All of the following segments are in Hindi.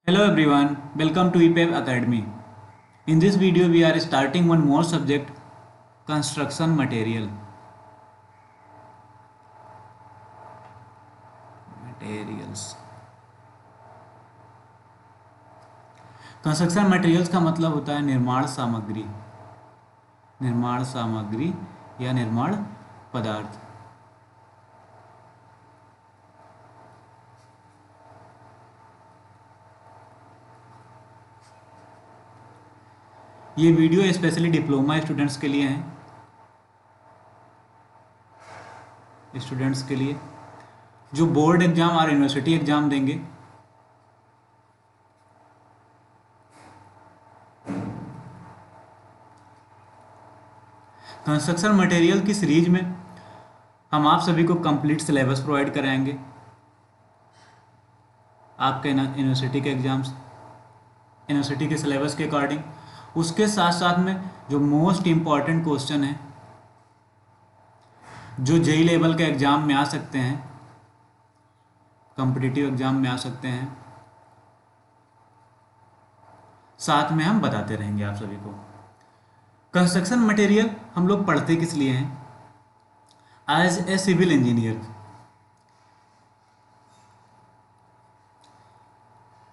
Hello everyone, welcome to EPEB Academy. In this video we are starting one more subject, construction material. Materials. Construction materials का मतलब होता है निर्माण सामग्री या निर्माण पदार्थ। ये वीडियो स्पेशली डिप्लोमा स्टूडेंट्स के लिए हैं, स्टूडेंट्स के लिए जो बोर्ड एग्जाम और यूनिवर्सिटी एग्जाम देंगे। कंस्ट्रक्शन मटेरियल की सीरीज में हम आप सभी को कंप्लीट सिलेबस प्रोवाइड कराएंगे। आपके यूनिवर्सिटी के एग्जाम्स, यूनिवर्सिटी के सिलेबस के अकॉर्डिंग, उसके साथ साथ में जो मोस्ट इम्पॉर्टेंट क्वेश्चन है जो जेई लेवल के एग्ज़ाम में आ सकते हैं, कॉम्पिटिटिव एग्ज़ाम में आ सकते हैं, साथ में हम बताते रहेंगे आप सभी को। कंस्ट्रक्शन मटेरियल हम लोग पढ़ते किस लिए हैं? एज ए सिविल इंजीनियर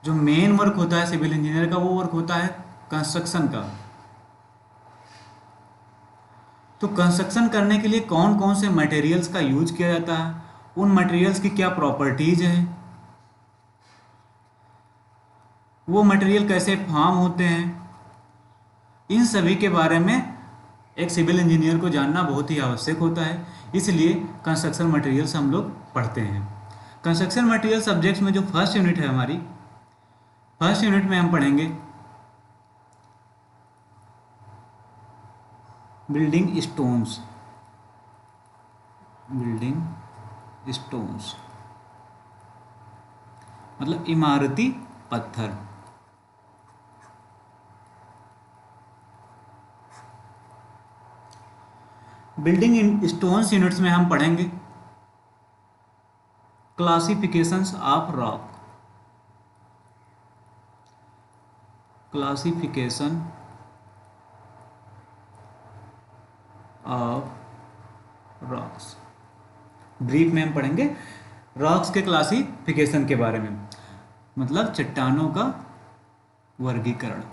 जो मेन वर्क होता है सिविल इंजीनियर का, वो वर्क होता है कंस्ट्रक्शन का। तो कंस्ट्रक्शन करने के लिए कौन कौन से मटेरियल्स का यूज किया जाता है, उन मटेरियल्स की क्या प्रॉपर्टीज हैं, वो मटेरियल कैसे फॉर्म होते हैं, इन सभी के बारे में एक सिविल इंजीनियर को जानना बहुत ही आवश्यक होता है। इसलिए कंस्ट्रक्शन मटेरियल्स हम लोग पढ़ते हैं। कंस्ट्रक्शन मटेरियल सब्जेक्ट्स में जो फर्स्ट यूनिट है हमारी, फर्स्ट यूनिट में हम पढ़ेंगे बिल्डिंग स्टोन्स। बिल्डिंग स्टोन्स मतलब इमारती पत्थर। बिल्डिंग स्टोन्स यूनिट्स में हम पढ़ेंगे classifications of rock, classification of rocks. Brief में हम पढ़ेंगे रॉक्स के क्लासिफिकेशन के बारे में, मतलब चट्टानों का वर्गीकरण।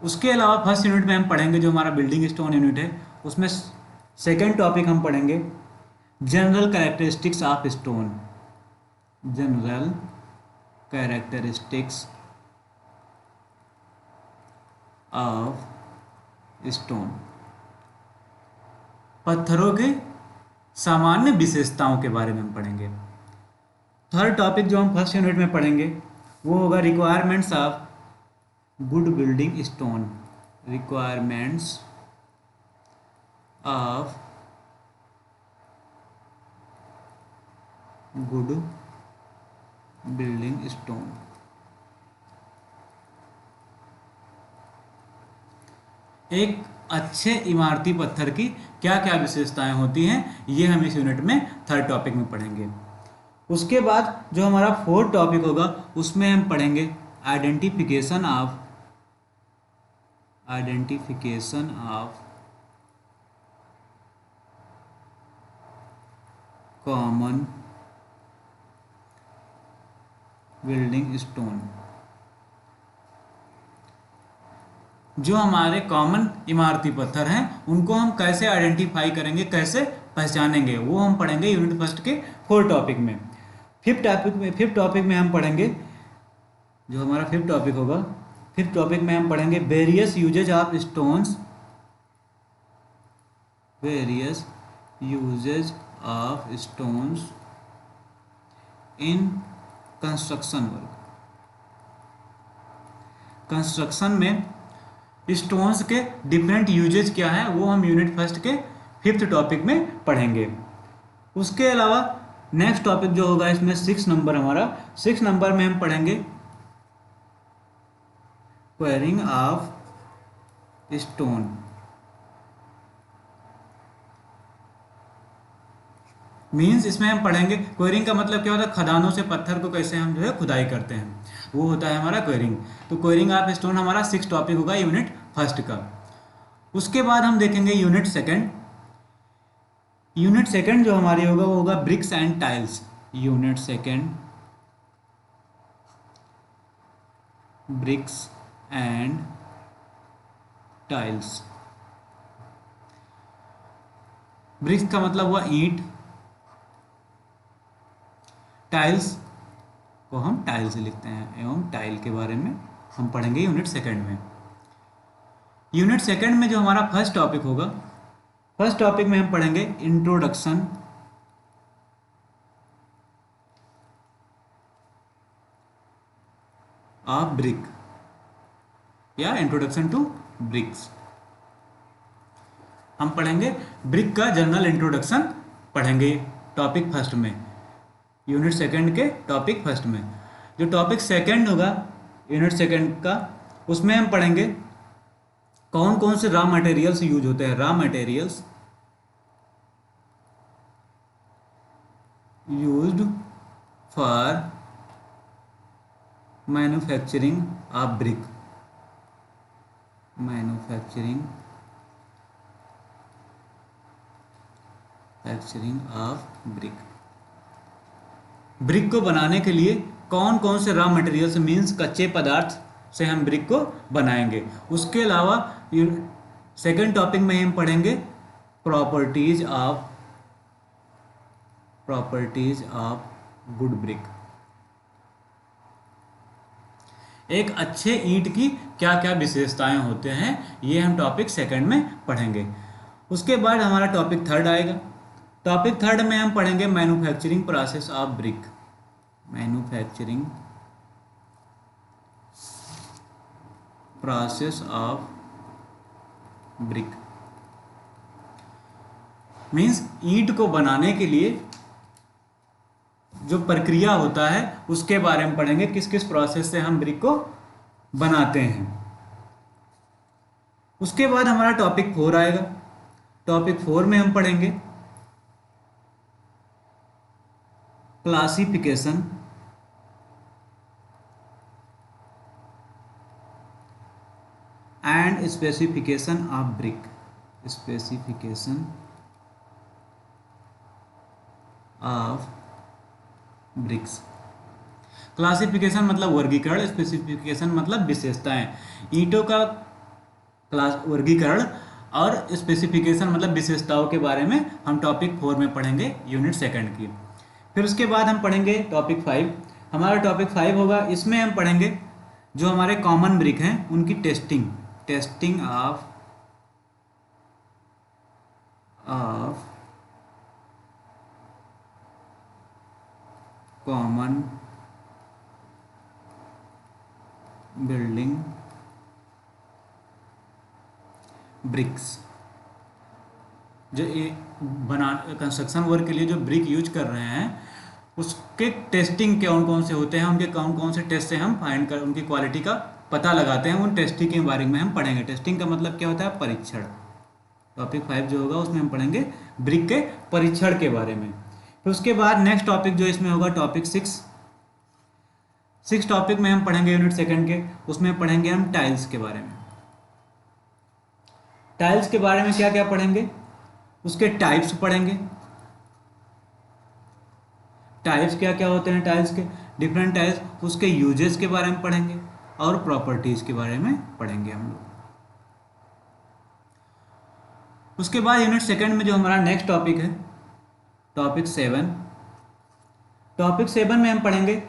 उसके अलावा फर्स्ट यूनिट में हम पढ़ेंगे जो हमारा बिल्डिंग स्टोन यूनिट है, उसमें सेकेंड टॉपिक हम पढ़ेंगे general characteristics of stone. General characteristics of stone, पत्थरों के सामान्य विशेषताओं के बारे में हम पढ़ेंगे। थर्ड टॉपिक जो हम फर्स्ट यूनिट में पढ़ेंगे वो होगा requirements of good building stone. Requirements of good building stone. एक अच्छे इमारती पत्थर की क्या क्या विशेषताएं होती हैं, ये हम इस यूनिट में थर्ड टॉपिक में पढ़ेंगे। उसके बाद जो हमारा फोर्थ टॉपिक होगा उसमें हम पढ़ेंगे identification of common building stone. जो हमारे कॉमन इमारती पत्थर हैं उनको हम कैसे आइडेंटिफाई करेंगे, कैसे पहचानेंगे, वो हम पढ़ेंगे यूनिट फर्स्ट के फोर्थ टॉपिक में। फिफ्थ टॉपिक में हम पढ़ेंगे, जो हमारा फिफ्थ टॉपिक होगा, फिफ्थ टॉपिक में हम पढ़ेंगे various uses of stones. Various uses of stones in construction work. Construction में स्टोन्स के डिफरेंट यूजेज क्या है वो हम यूनिट फर्स्ट के फिफ्थ टॉपिक में पढ़ेंगे। उसके अलावा नेक्स्ट टॉपिक जो होगा इसमें 6 नंबर, हमारा 6 नंबर में हम पढ़ेंगे क्वेरिंग ऑफ स्टोन। मीन्स इसमें हम पढ़ेंगे क्वेरिंग का मतलब क्या होता है, खदानों से पत्थर को कैसे हम जो है खुदाई करते हैं, वो होता है हमारा क्वेरिंग। तो क्वेरिंग ऑफ स्टोन हमारा 6 टॉपिक होगा यूनिट फर्स्ट का। उसके बाद हम देखेंगे यूनिट सेकंड। यूनिट सेकंड जो हमारी होगा वो होगा bricks and tiles. Unit second bricks and tiles. Bricks का मतलब हुआ ईंट, टाइल्स को हम टाइल से लिखते हैं, एवं टाइल के बारे में हम पढ़ेंगे यूनिट सेकंड में। यूनिट सेकंड में जो हमारा फर्स्ट टॉपिक होगा, फर्स्ट टॉपिक में हम पढ़ेंगे इंट्रोडक्शन ऑफ ब्रिक या इंट्रोडक्शन टू ब्रिक्स। हम पढ़ेंगे ब्रिक का जनरल इंट्रोडक्शन पढ़ेंगे टॉपिक फर्स्ट में, यूनिट सेकंड के टॉपिक फर्स्ट में। जो टॉपिक सेकंड होगा यूनिट सेकंड का, उसमें हम पढ़ेंगे कौन कौन से रॉ मटेरियल्स यूज होते हैं, raw materials used for manufacturing of brick, manufacturing of brick. Brick को बनाने के लिए कौन कौन से रॉ मटेरियल्स मीन्स कच्चे पदार्थ से हम ब्रिक को बनाएंगे। उसके अलावा सेकंड टॉपिक में हम पढ़ेंगे प्रॉपर्टीज ऑफ गुड ब्रिक। एक अच्छे ईंट की क्या क्या विशेषताएं होते हैं, ये हम टॉपिक सेकंड में पढ़ेंगे। उसके बाद हमारा टॉपिक थर्ड आएगा। टॉपिक थर्ड में हम पढ़ेंगे manufacturing process of brick. Manufacturing process of brick means ईंट को बनाने के लिए जो प्रक्रिया होता है उसके बारे में पढ़ेंगे, किस किस प्रोसेस से हम ब्रिक को बनाते हैं। उसके बाद हमारा टॉपिक 4 आएगा। टॉपिक 4 में हम पढ़ेंगे classification and specification of brick. Specification of BRICS. Classification मतलब वर्गीकरण, स्पेसिफिकेशन मतलब विशेषताएं। ईंटों का क्लास वर्गीकरण और स्पेसिफिकेशन मतलब विशेषताओं के बारे में हम टॉपिक 4 में पढ़ेंगे यूनिट सेकंड की। फिर उसके बाद हम पढ़ेंगे टॉपिक 5। हमारा टॉपिक 5 होगा, इसमें हम पढ़ेंगे जो हमारे कॉमन ब्रिक हैं उनकी testing of common building bricks. जो बना कंस्ट्रक्शन वर्क के लिए जो ब्रिक यूज कर रहे हैं उसके टेस्टिंग कौन कौन से होते हैं, उनके कौन कौन से टेस्ट से हम फाइंड कर उनकी क्वालिटी का पता लगाते हैं, उन टेस्टिंग के बारे में हम पढ़ेंगे। टेस्टिंग का मतलब क्या होता है, परीक्षण। टॉपिक 5 जो होगा उसमें हम पढ़ेंगे ब्रिक के परीक्षण के बारे में। फिर उसके बाद नेक्स्ट टॉपिक जो इसमें होगा टॉपिक 6 टॉपिक में हम पढ़ेंगे यूनिट सेकंड के, उसमें पढ़ेंगे हम टाइल्स के बारे में। टाइल्स के बारे में क्या क्या पढ़ेंगे, उसके टाइप्स पढ़ेंगे। टाइप्स क्या क्या होते हैं टाइल्स के, डिफरेंट टाइल्स, उसके यूजेस के बारे में पढ़ेंगे और प्रॉपर्टीज के बारे में पढ़ेंगे हम लोग। उसके बाद यूनिट सेकंड में जो हमारा नेक्स्ट टॉपिक है टॉपिक 7। टॉपिक 7 में हम पढ़ेंगे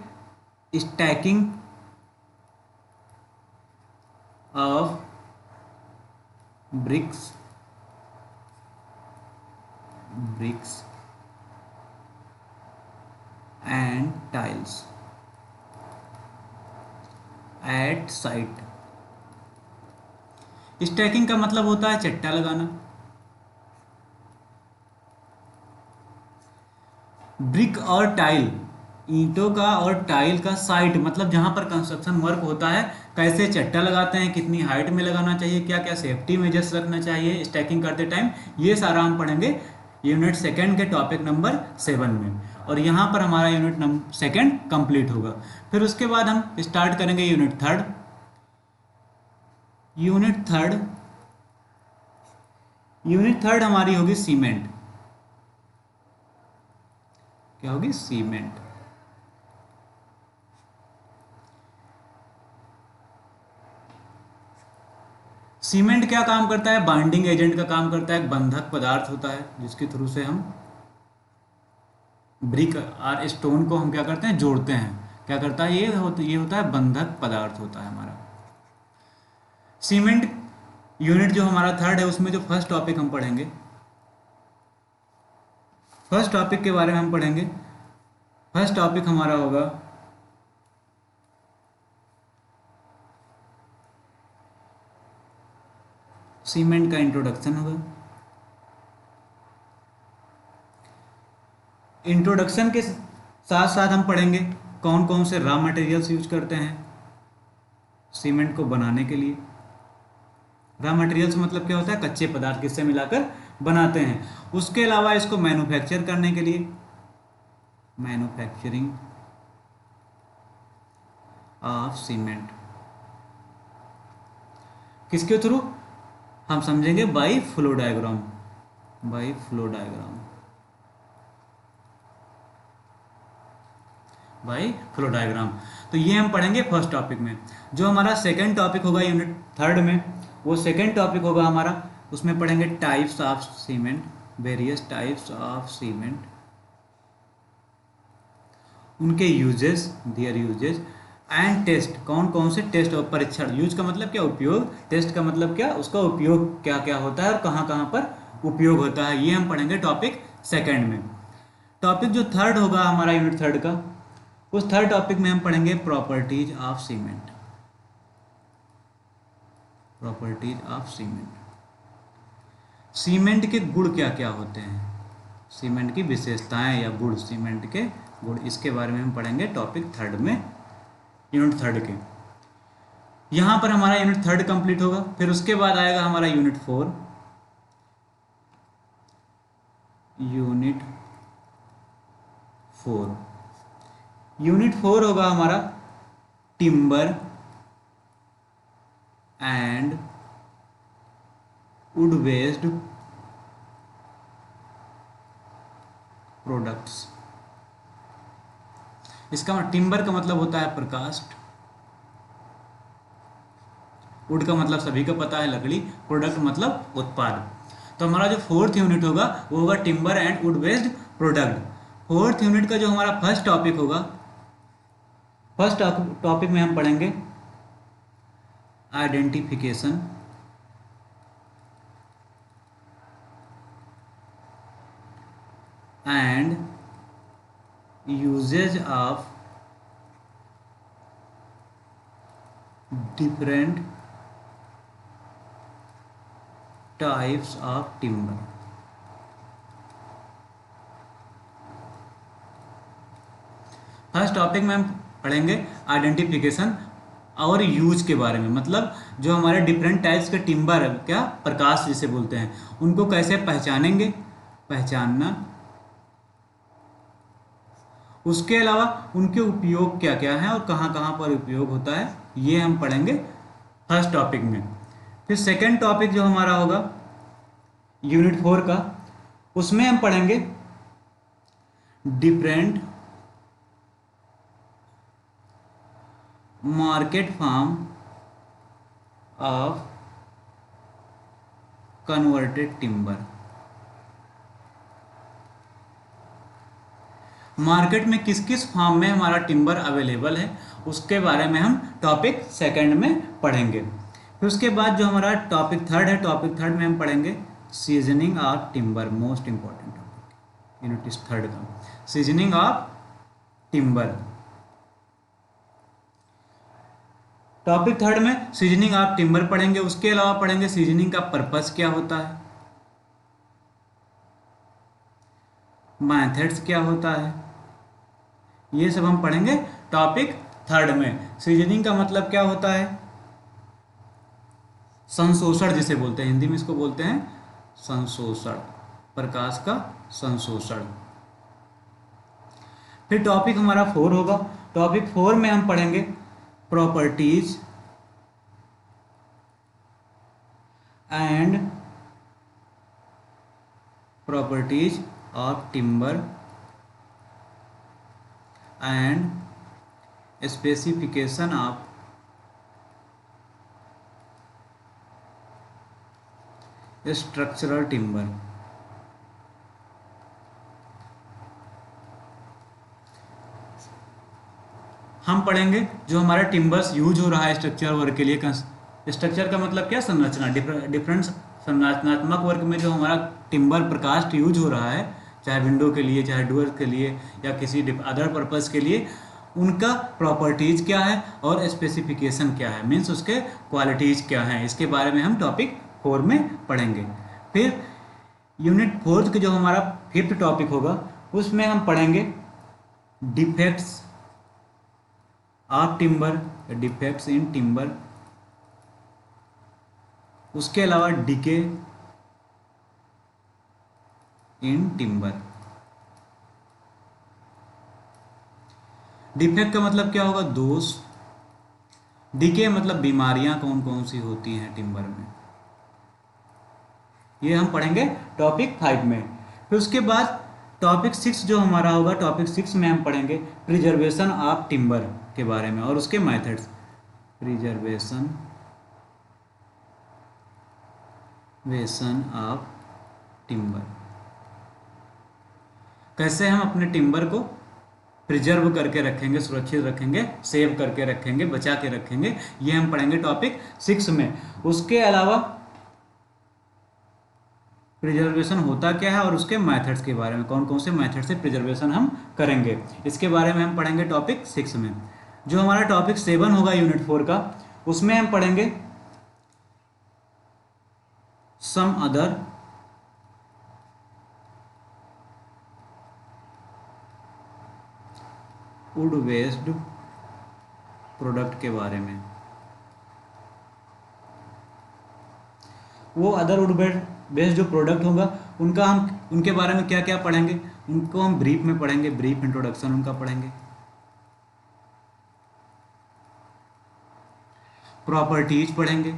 stacking of bricks and tiles at site. Stacking का मतलब होता है चट्टा लगाना। ब्रिक और टाइल, ईंटों का और टाइल का साइट मतलब जहां पर कंस्ट्रक्शन वर्क होता है, कैसे चट्टा लगाते हैं, कितनी हाइट में लगाना चाहिए, क्या क्या सेफ्टी मेजर्स रखना चाहिए स्टैकिंग करते टाइम, ये सारा हम पढ़ेंगे यूनिट सेकंड के टॉपिक नंबर 7 में, और यहाँ पर हमारा यूनिट नंबर सेकंड कंप्लीट होगा। फिर उसके बाद हम स्टार्ट करेंगे यूनिट थर्ड। यूनिट थर्ड हमारी होगी सीमेंट। क्या होगी? सीमेंट। सीमेंट क्या काम करता है? बाइंडिंग एजेंट का काम करता है, एक बंधक पदार्थ होता है जिसके थ्रू से हम ब्रिक और स्टोन को हम क्या करते हैं? जोड़ते हैं। क्या करता है? ये होता है बंधक पदार्थ होता है हमारा। सीमेंट यूनिट जो हमारा थर्ड है उसमें जो फर्स्ट टॉपिक हम पढ़ेंगे, फर्स्ट टॉपिक के बारे में हम पढ़ेंगे। फर्स्ट टॉपिक हमारा होगा सीमेंट का इंट्रोडक्शन होगा। इंट्रोडक्शन के साथ साथ हम पढ़ेंगे कौन कौन से रॉ मटेरियल्स यूज करते हैं सीमेंट को बनाने के लिए। रॉ मटेरियल्स मतलब क्या होता है? कच्चे पदार्थ किससे मिलाकर बनाते हैं। उसके अलावा इसको मैन्युफैक्चर करने के लिए, मैन्युफैक्चरिंग ऑफ सीमेंट किसके थ्रू? हम समझेंगे by flow diagram. By flow diagram, by flow diagram. तो ये हम पढ़ेंगे फर्स्ट टॉपिक में। जो हमारा सेकंड टॉपिक होगा यूनिट थर्ड में, वो सेकंड टॉपिक होगा हमारा, उसमें पढ़ेंगे types of cement, various types of cement, उनके uses, their uses and test, कौन कौन से टेस्ट और परीक्षण। यूज का मतलब क्या? उपयोग। टेस्ट का मतलब क्या? उसका उपयोग क्या क्या होता है और कहाँ कहाँ पर उपयोग होता है। ये हम पढ़ेंगे टॉपिक सेकंड में। टॉपिक जो थर्ड होगा हमारा यूनिट थर्ड का, उस थर्ड टॉपिक में हम पढ़ेंगे properties of cement. Properties of cement, cement के गुण क्या क्या होते हैं, सीमेंट की विशेषताएं या गुण, सीमेंट के गुण, इसके बारे में हम पढ़ेंगे टॉपिक थर्ड में, यूनिट थर्ड के। यहाँ पर हमारा यूनिट थर्ड कंप्लीट होगा। फिर उसके बाद आएगा हमारा unit four. Unit four, unit four होगा हमारा timber and wood based products. इसका टिम्बर का मतलब होता है प्रकाष्ठ, वुड का मतलब सभी को पता है लकड़ी, प्रोडक्ट मतलब उत्पाद। तो हमारा जो फोर्थ यूनिट होगा वो होगा timber and wood based product. Fourth unit का जो हमारा फर्स्ट टॉपिक होगा, फर्स्ट टॉपिक में हम पढ़ेंगे identification and uses of different types of timber. First topic में हम पढ़ेंगे आइडेंटिफिकेशन और यूज के बारे में, मतलब जो हमारे डिफरेंट टाइप्स के टिम्बर क्या प्रकाश जिसे बोलते हैं, उनको कैसे पहचानेंगे, पहचानना। उसके अलावा उनके उपयोग क्या क्या हैं और कहाँ कहाँ पर उपयोग होता है, ये हम पढ़ेंगे फर्स्ट टॉपिक में। फिर सेकंड टॉपिक जो हमारा होगा यूनिट फोर का, उसमें हम पढ़ेंगे different market form of converted timber. Market में किस किस फॉर्म में हमारा टिम्बर अवेलेबल है, उसके बारे में हम टॉपिक सेकंड में पढ़ेंगे। फिर उसके बाद जो हमारा टॉपिक थर्ड है, टॉपिक थर्ड में हम पढ़ेंगे seasoning of timber, most important topic unit third का, seasoning of timber. Topic third में सीजनिंग ऑफ टिम्बर पढ़ेंगे। उसके अलावा पढ़ेंगे सीजनिंग का पर्पस क्या होता है, मेथड्स क्या होता है, ये सब हम पढ़ेंगे टॉपिक थर्ड में। सीजनिंग का मतलब क्या होता है, संशोषण जिसे बोलते हैं, हिंदी में इसको बोलते हैं संशोषण। प्रकाश का संशोषण। फिर टॉपिक हमारा 4 होगा। टॉपिक 4 में हम पढ़ेंगे properties and properties of timber and specification of structural timber. हम पढ़ेंगे जो हमारा टिम्बर्स यूज हो रहा है स्ट्रक्चर वर्क के लिए। स्ट्रक्चर का मतलब क्या, संरचना। डिफरेंट संरचनात्मक वर्क में जो हमारा टिम्बर प्रकास्ट यूज हो रहा है, चाहे विंडो के लिए, चाहे डोर के लिए, या किसी अदर पर्पस के लिए, उनका प्रॉपर्टीज क्या है और स्पेसिफिकेशन क्या है, मीन्स उसके क्वालिटीज क्या हैं, इसके बारे में हम टॉपिक 4 में पढ़ेंगे। फिर यूनिट 4 के जो हमारा 5th टॉपिक होगा उसमें हम पढ़ेंगे defects of timber, defects in timber. उसके अलावा डिके इन टिम्बर। डिफेक्ट का मतलब क्या होगा, दोष। डिके मतलब बीमारियां कौन कौन सी होती हैं टिम्बर में, ये हम पढ़ेंगे टॉपिक 5 में। फिर उसके बाद टॉपिक 6 जो हमारा होगा, टॉपिक 6 में हम पढ़ेंगे प्रिजर्वेशन ऑफ टिम्बर के बारे में और उसके मेथड्स। प्रिजर्वेशन ऑफ टिम्बर, कैसे हम अपने टिम्बर को प्रिजर्व करके रखेंगे, सुरक्षित रखेंगे, सेव करके रखेंगे, बचा के रखेंगे, ये हम पढ़ेंगे टॉपिक 6 में। उसके अलावा प्रिजर्वेशन होता क्या है और उसके मेथड्स के बारे में, कौन कौन से मेथड से प्रिजर्वेशन हम करेंगे, इसके बारे में हम पढ़ेंगे टॉपिक 6 में। जो हमारा टॉपिक 7 होगा यूनिट 4 का, उसमें हम पढ़ेंगे some other wood based product के बारे में। वो अदर वुड बेस्ड जो प्रोडक्ट होगा उनके बारे में क्या क्या पढ़ेंगे, उनको हम ब्रीफ में पढ़ेंगे, ब्रीफ इंट्रोडक्शन उनका पढ़ेंगे। प्रॉपर्टीज पढ़ेंगे।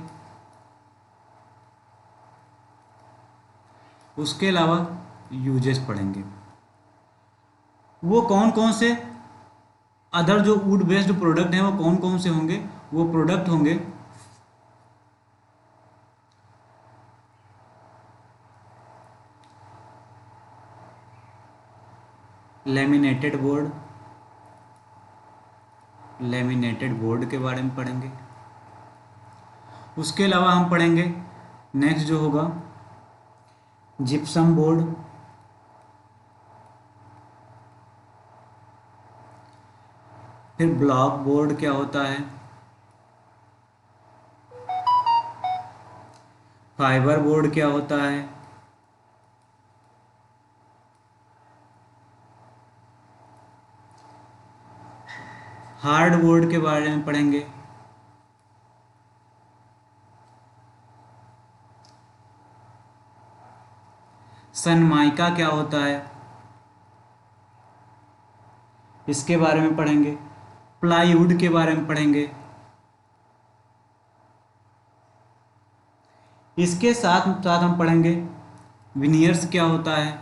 उसके अलावा यूजेस पढ़ेंगे। वो कौन कौन से अदर जो वुड बेस्ड प्रोडक्ट हैं वो कौन कौन से होंगे, वो प्रोडक्ट होंगे लेमिनेटेड बोर्ड के बारे में पढ़ेंगे। उसके अलावा हम पढ़ेंगे नेक्स्ट जो होगा जिप्सम बोर्ड, फिर ब्लॉक बोर्ड क्या होता है, फाइबर बोर्ड क्या होता है, हार्ड बोर्ड के बारे में पढ़ेंगे, सनमाइका क्या होता है इसके बारे में पढ़ेंगे, प्लाईवुड के बारे में पढ़ेंगे। इसके साथ साथ हम पढ़ेंगे विनियर्स क्या होता है,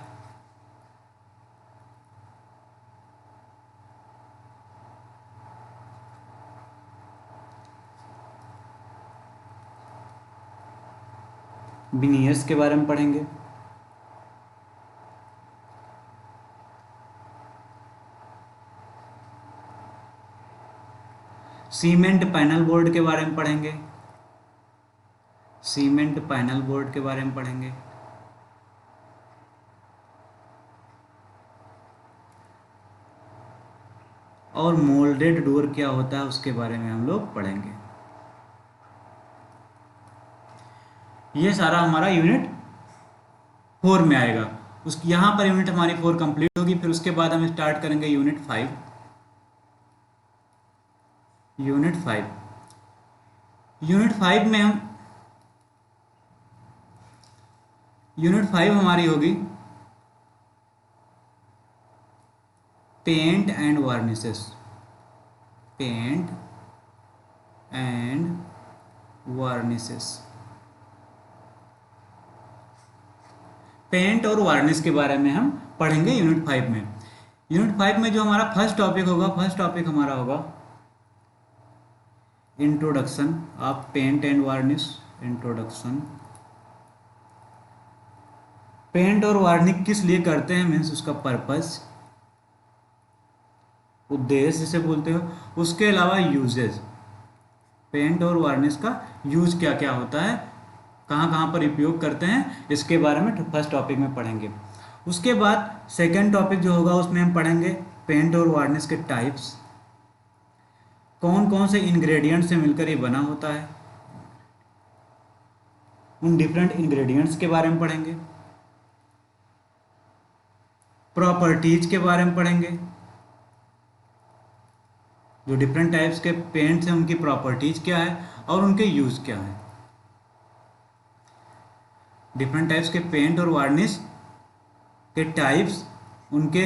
विनियर्स के बारे में पढ़ेंगे। सीमेंट पैनल बोर्ड के बारे में पढ़ेंगे, सीमेंट पैनल बोर्ड के बारे में पढ़ेंगे। और मोल्डेड डोर क्या होता है उसके बारे में हम लोग पढ़ेंगे। ये सारा हमारा यूनिट 4 में आएगा। उस यहाँ पर यूनिट हमारी 4 कंप्लीट होगी। फिर उसके बाद हम स्टार्ट करेंगे यूनिट 5। यूनिट 5 में हम यूनिट 5 हमारी होगी paint and varnishes, paint and varnishes. Paint और वार्निश के बारे में हम पढ़ेंगे यूनिट 5 में। यूनिट 5 में जो हमारा फर्स्ट टॉपिक होगा, फर्स्ट टॉपिक हमारा होगा introduction of paint and varnish. Introduction, paint और वार्निश किस लिए करते हैं, मीन्स उसका पर्पस, उद्देश्य जिसे बोलते हो। उसके अलावा यूजेस, पेंट और वार्निश का यूज क्या क्या होता है, कहाँ कहाँ पर उपयोग करते हैं, इसके बारे में फर्स्ट टॉपिक में पढ़ेंगे। उसके बाद सेकंड टॉपिक जो होगा उसमें हम पढ़ेंगे पेंट और वार्निश के टाइप्स, कौन कौन से इंग्रेडिएंट से मिलकर ये बना होता है, उन डिफरेंट इंग्रेडिएंट्स के बारे में पढ़ेंगे। प्रॉपर्टीज के बारे में पढ़ेंगे, जो डिफरेंट टाइप्स के पेंट्स हैं उनकी प्रॉपर्टीज क्या है और उनके यूज क्या है। डिफरेंट टाइप्स के पेंट और वार्निश के टाइप्स, उनके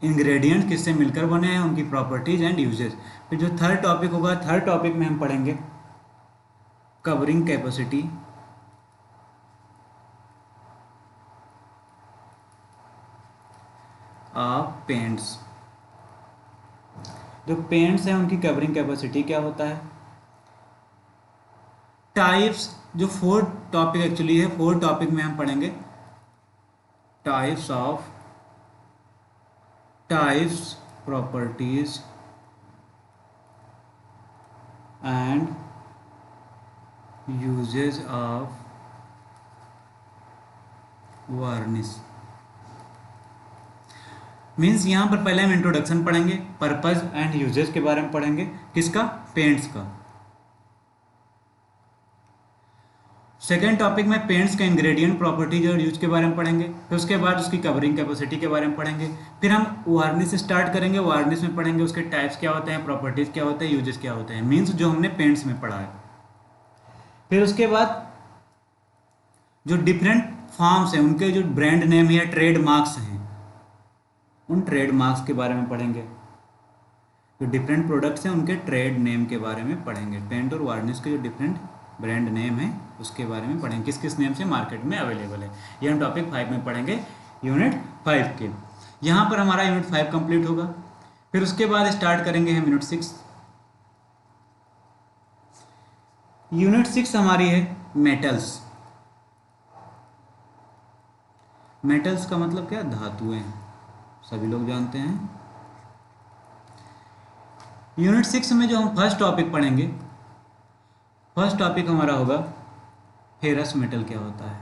इंग्रेडिएंट किससे मिलकर बने हैं, उनकी प्रॉपर्टीज एंड यूजेस। फिर जो थर्ड टॉपिक होगा, थर्ड टॉपिक में हम पढ़ेंगे कवरिंग कैपेसिटी, ऑफ पेंट्स। जो पेंट्स हैं उनकी कवरिंग कैपेसिटी क्या होता है। टाइप्स, जो फोर टॉपिक एक्चुअली है, फोर टॉपिक में हम पढ़ेंगे types of, types, properties and uses of varnish. Means यहाँ पर पहले हम इंट्रोडक्शन पढ़ेंगे, पर्पस एंड यूजेस के बारे में पढ़ेंगे, किसका, पेंट्स का। सेकेंड टॉपिक में पेंट्स के इंग्रेडिएंट, प्रॉपर्टीज और यूज के बारे में पढ़ेंगे। फिर उसके बाद उसकी कवरिंग कैपेसिटी के बारे में पढ़ेंगे। फिर हम वार्निश स्टार्ट करेंगे, वार्निश में पढ़ेंगे उसके टाइप्स क्या होते हैं, प्रॉपर्टीज क्या होते हैं, यूजेस क्या होते हैं, मीन्स जो हमने पेंट्स में पढ़ा है। फिर उसके बाद जो डिफरेंट फॉर्म्स हैं, उनके जो ब्रांड नेम या ट्रेड मार्क्स हैं, उन ट्रेड मार्क्स के बारे में पढ़ेंगे। जो डिफरेंट प्रोडक्ट्स हैं उनके ट्रेड नेम के बारे में पढ़ेंगे। पेंट और वार्निश के जो डिफरेंट ब्रांड नेम है उसके बारे में पढ़ेंगे, किस किस नेम से मार्केट में अवेलेबल है। ये हम टॉपिक 5 में पढ़ेंगे यूनिट 5 के। यहाँ पर हमारा यूनिट 5 कंप्लीट होगा। फिर उसके बाद स्टार्ट करेंगे हम यूनिट 6। यूनिट 6 हमारी है मेटल्स। मेटल्स का मतलब क्या, धातुएं, सभी लोग जानते हैं। यूनिट 6 में जो हम फर्स्ट टॉपिक पढ़ेंगे, फर्स्ट टॉपिक हमारा होगा फेरस मेटल क्या होता है।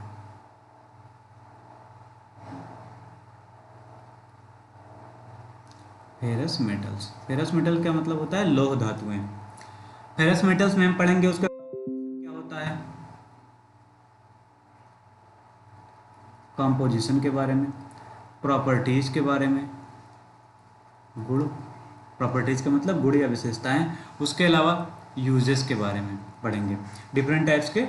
फेरस मेटल्स, फेरस मेटल का मतलब होता है लौह धातुएं। फेरस मेटल्स में हम पढ़ेंगे उसका क्या होता है, कंपोजिशन के बारे में, प्रॉपर्टीज के बारे में, गुण, प्रॉपर्टीज का मतलब गुण या विशेषताएं, उसके अलावा यूजेस के बारे में पढ़ेंगे। डिफरेंट टाइप्स के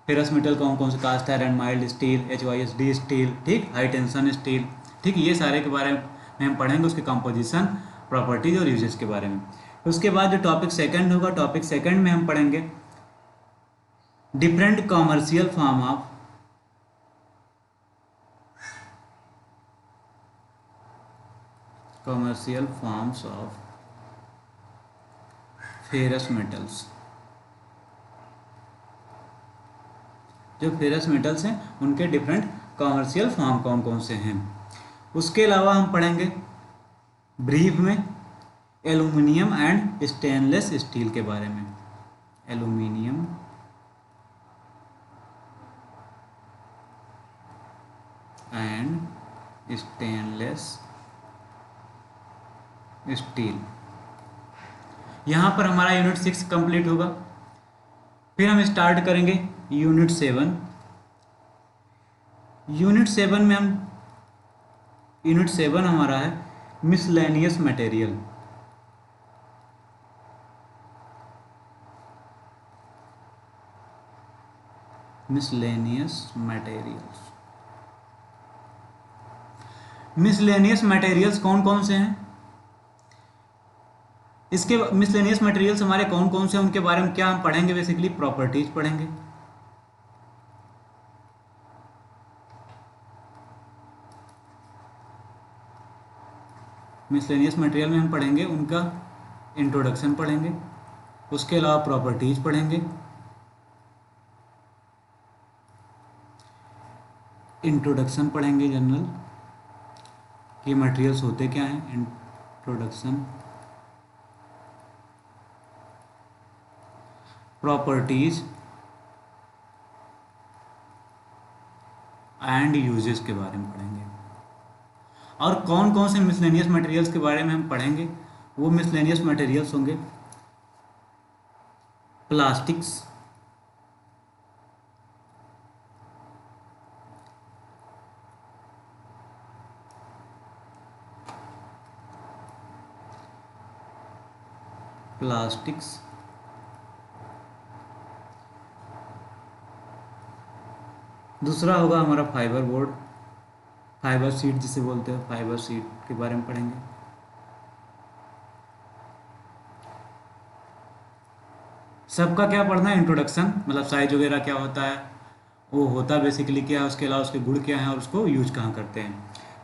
फेरस मेटल कौन कौन से, cast iron, mild steel, HYSD steel, ठीक, हाई टेंशन स्टील, ठीक, ये सारे के बारे में हम पढ़ेंगे, उसके कंपोजिशन, प्रॉपर्टीज और यूजेस के बारे में। उसके बाद जो टॉपिक सेकंड होगा, टॉपिक सेकंड में हम पढ़ेंगे different commercial form of, commercial forms of ferrous metals. जो फेरस मेटल्स हैं उनके डिफरेंट कॉमर्शियल फॉर्म कौन कौन से हैं। उसके अलावा हम पढ़ेंगे ब्रीफ में एल्यूमिनियम एंड स्टेनलेस स्टील के बारे में। Aluminium and stainless steel. यहाँ पर हमारा यूनिट 6 कंप्लीट होगा। फिर हम स्टार्ट करेंगे यूनिट 7। यूनिट 7 में हम, यूनिट 7 हमारा है miscellaneous material. Miscellaneous materials. Miscellaneous materials कौन कौन से हैं, इसके मिसलेनियस मटेरियल्स हमारे कौन कौन से हैं उनके बारे में क्या हम पढ़ेंगे, बेसिकली प्रॉपर्टीज पढ़ेंगे। मिसलेनियस मटेरियल में हम पढ़ेंगे उनका इंट्रोडक्शन पढ़ेंगे, उसके अलावा प्रॉपर्टीज पढ़ेंगे, इंट्रोडक्शन पढ़ेंगे जनरल कि मटेरियल्स होते क्या हैं, इंट्रोडक्शन, प्रॉपर्टीज एंड यूजेस के बारे में पढ़ेंगे। और कौन कौन से मिसलेनियस मटेरियल्स के बारे में हम पढ़ेंगे, वो मिसलेनियस मटेरियल्स होंगे प्लास्टिक्स, प्लास्टिक्स, दूसरा होगा हमारा फाइबर बोर्ड, फाइबर सीट जिसे बोलते हैं, फाइबर सीट के बारे में पढ़ेंगे। सबका क्या पढ़ना है, इंट्रोडक्शन, मतलब साइज वगैरह क्या होता है, वो होता बेसिकली क्या है, उसके अलावा उसके गुण क्या हैं और उसको यूज कहाँ करते हैं।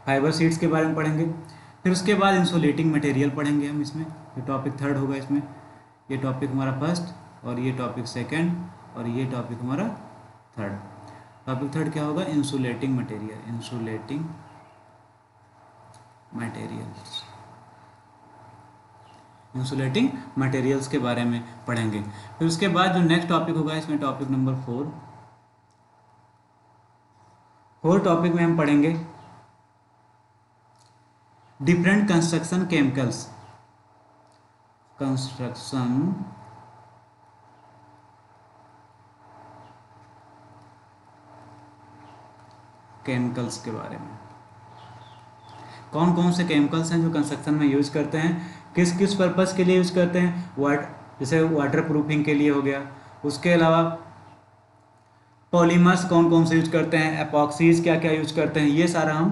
फाइबर सीट्स के बारे में पढ़ेंगे। फिर उसके बाद इंसुलेटिंग मटेरियल पढ़ेंगे हम इसमें, ये टॉपिक थर्ड होगा इसमें, ये टॉपिक हमारा फर्स्ट और ये टॉपिक सेकेंड और ये टॉपिक हमारा थर्ड। टॉपिक थर्ड क्या होगा, insulating material, insulating materials, insulating materials के बारे में पढ़ेंगे। फिर उसके बाद जो नेक्स्ट टॉपिक होगा इसमें टॉपिक नंबर 4 टॉपिक में हम पढ़ेंगे different construction chemicals, construction chemicals के बारे में, कौन कौन से केमिकल्स हैं जो कंस्ट्रक्शन में यूज करते हैं, किस किस पर्पस के लिए यूज करते हैं, जैसे वाटर प्रूफिंग के लिए हो गया, उसके अलावा पॉलीमर्स कौन कौन से यूज करते हैं, एपॉक्सीज क्या क्या यूज करते हैं, ये सारा हम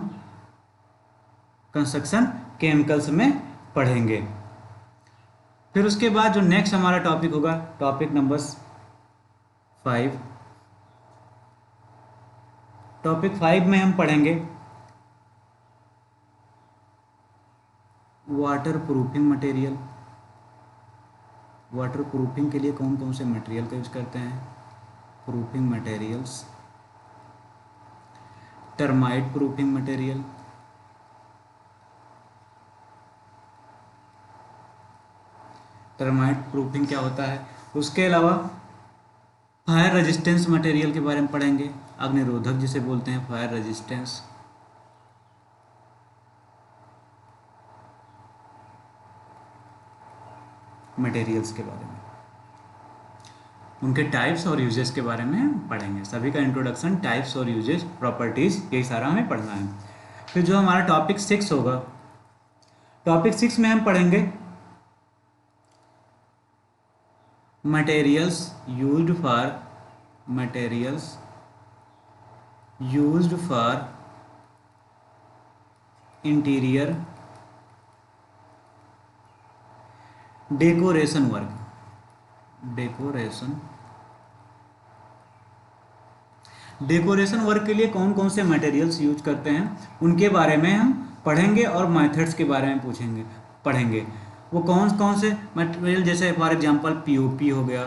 कंस्ट्रक्शन केमिकल्स में पढ़ेंगे। फिर उसके बाद जो नेक्स्ट हमारा टॉपिक होगा टॉपिक नंबर 5, टॉपिक 5 में हम पढ़ेंगे water proofing material, water proofing के लिए कौन कौन से मटेरियल का यूज करते हैं, proofing materials, termite proofing material, termite proofing क्या होता है, उसके अलावा फायर रेजिस्टेंस मटेरियल के बारे में पढ़ेंगे, अग्निरोधक जिसे बोलते हैं, फायर रेजिस्टेंस, मटेरियल्स के बारे में, उनके टाइप्स और यूजेस के बारे में हम पढ़ेंगे। सभी का इंट्रोडक्शन, टाइप्स और यूजेस, प्रॉपर्टीज, यही सारा हमें पढ़ना है। फिर जो हमारा टॉपिक 6 होगा, टॉपिक 6 में हम पढ़ेंगे materials used for interior decoration work, decoration work के लिए कौन कौन से मटेरियल्स यूज करते हैं उनके बारे में हम पढ़ेंगे और मेथड्स के बारे में पढ़ेंगे। वो कौन कौन से मटेरियल, जैसे फॉर एग्जांपल पीओपी हो गया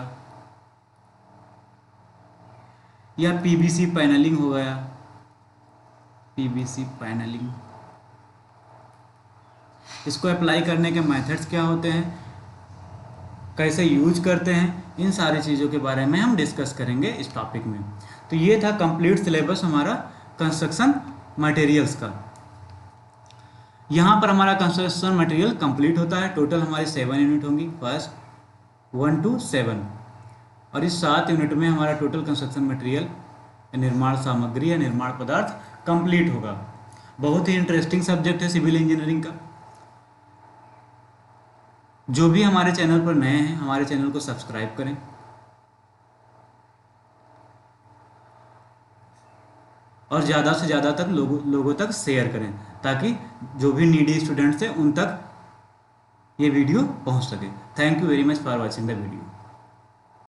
या पीवीसी पैनलिंग हो गया, पीवीसी पैनलिंग, इसको अप्लाई करने के मेथड्स क्या होते हैं, कैसे यूज करते हैं, इन सारी चीज़ों के बारे में हम डिस्कस करेंगे इस टॉपिक में। तो ये था कंप्लीट सिलेबस हमारा कंस्ट्रक्शन मटेरियल्स का। यहाँ पर हमारा कंस्ट्रक्शन मटेरियल कंप्लीट होता है। टोटल हमारी 7 यूनिट होंगी, फर्स्ट 1 to 7, और इस 7 यूनिट में हमारा टोटल कंस्ट्रक्शन मटेरियल, निर्माण सामग्री या निर्माण पदार्थ कंप्लीट होगा। बहुत ही इंटरेस्टिंग सब्जेक्ट है सिविल इंजीनियरिंग का। जो भी हमारे चैनल पर नए हैं, हमारे चैनल को सब्सक्राइब करें और ज़्यादा से ज़्यादा तक लोगों तक शेयर करें, ताकि जो भी नीडी स्टूडेंट्स हैं उन तक ये वीडियो पहुंच सके। Thank you very much for watching the video.